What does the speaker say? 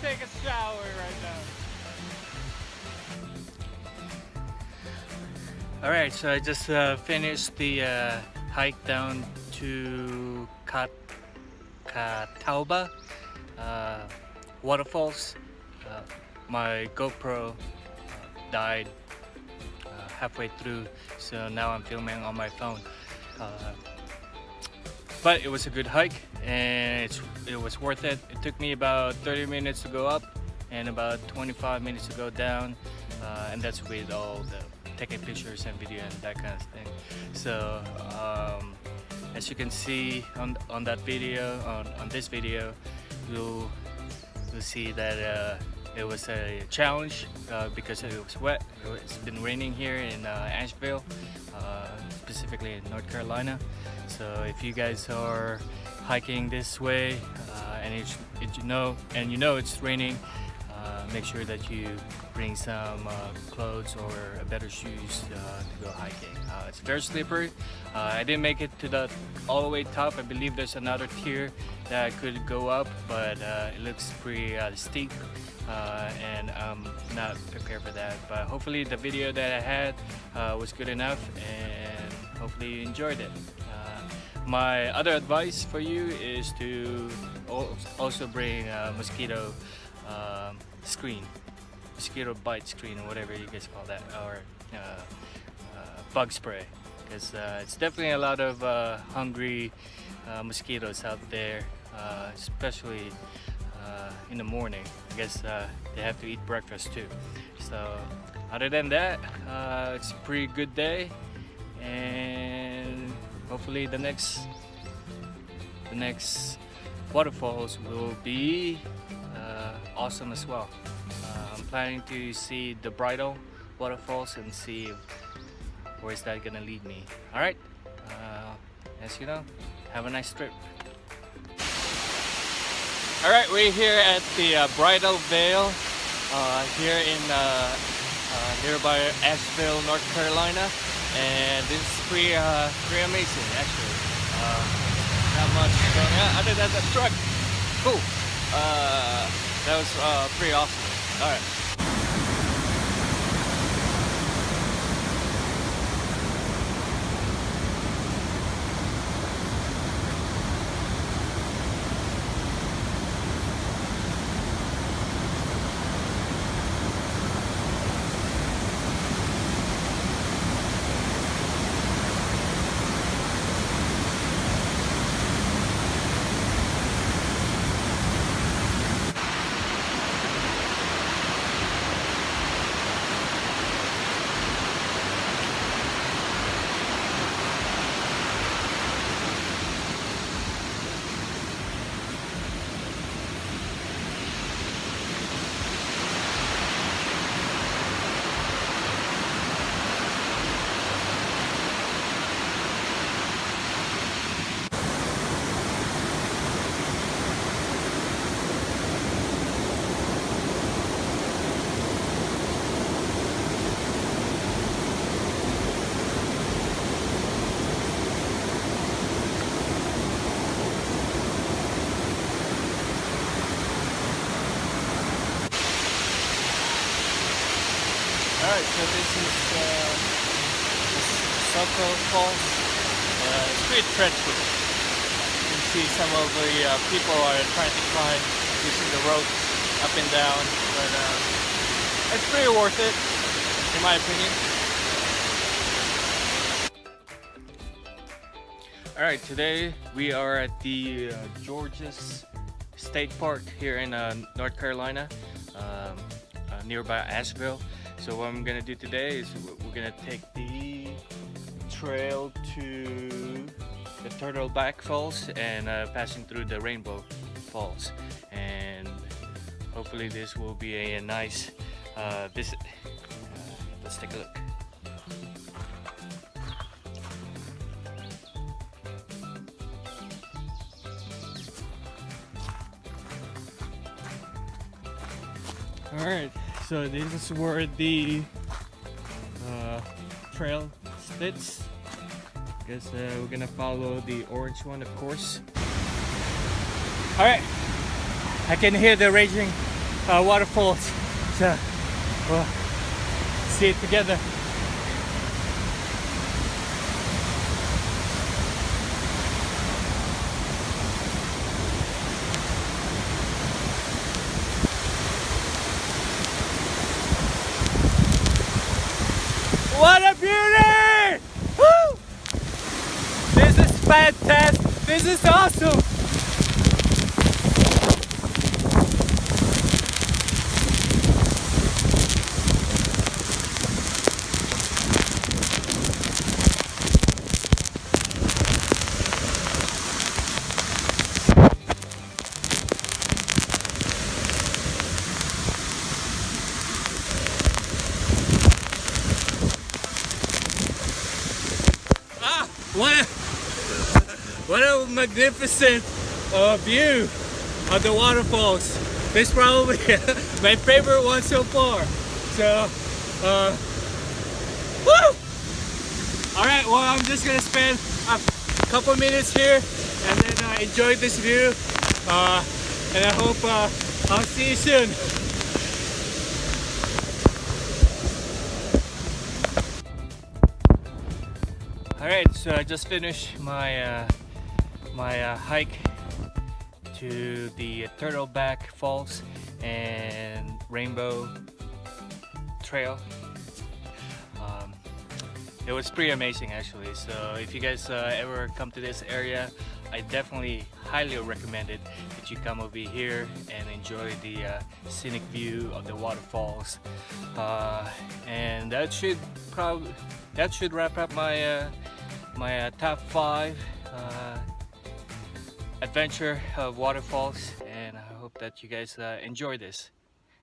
Take a shower right now. Alright, so I just finished the hike down to Catawba Waterfalls. My GoPro died halfway through, so now I'm filming on my phone. But it was a good hike, and it was worth it. It took me about 30 minutes to go up and about 25 minutes to go down, and that's with all the taking pictures and video and that kind of thing. So as you can see on that video, on this video, you'll see that it was a challenge because it was wet. It's been raining here in Asheville, specifically in North Carolina. So if you guys are hiking this way and you know it's raining, make sure that you bring some clothes or better shoes to go hiking. It's very slippery. I didn't make it to all the way top. I believe there's another tier that I could go up, but it looks pretty steep, and I'm not prepared for that. But hopefully the video that I had was good enough, and hopefully you enjoyed it. My other advice for you is to also bring a mosquito bite screen, or whatever you guys call that, or bug spray, because it's definitely a lot of hungry mosquitoes out there, especially in the morning. I guess they have to eat breakfast too. So other than that, it's a pretty good day, and hopefully the next waterfalls will be awesome as well. I'm planning to see the Bridal Waterfalls and see where's that gonna lead me. Alright, as you know, have a nice trip. Alright, we're here at the Bridal Veil here in nearby Asheville, North Carolina. And this is pretty amazing, actually. Not much going on other than the truck. Cool. That was pretty awesome. All right. So this is Soco Falls. It's pretty treacherous. You can see some of the people are trying to climb using the rope up and down, but it's pretty worth it, in my opinion. Alright, today we are at the Georges State Park here in North Carolina, nearby Asheville. So what I'm gonna do today is we're gonna take the trail to the Turtleback Falls and passing through the Rainbow Falls, and hopefully this will be a nice visit. Let's take a look. Alright, so this is where the trail splits. Guess we're gonna follow the orange one, of course. Alright, I can hear the raging waterfalls, so we'll see it together. What a beauty! Woo! This is fantastic! This is awesome! What a magnificent view of the waterfalls. This is probably my favorite one so far. So, woo! Alright, well, I'm just gonna spend a couple minutes here and then enjoy this view. And I hope I'll see you soon. Alright, so I just finished my hike to the Turtleback Falls and Rainbow Trail. It was pretty amazing actually, so if you guys ever come to this area, I definitely highly recommend it that you come over here and enjoy the scenic view of the waterfalls. And that should wrap up my my top 5 adventure of waterfalls, and I hope that you guys enjoy this.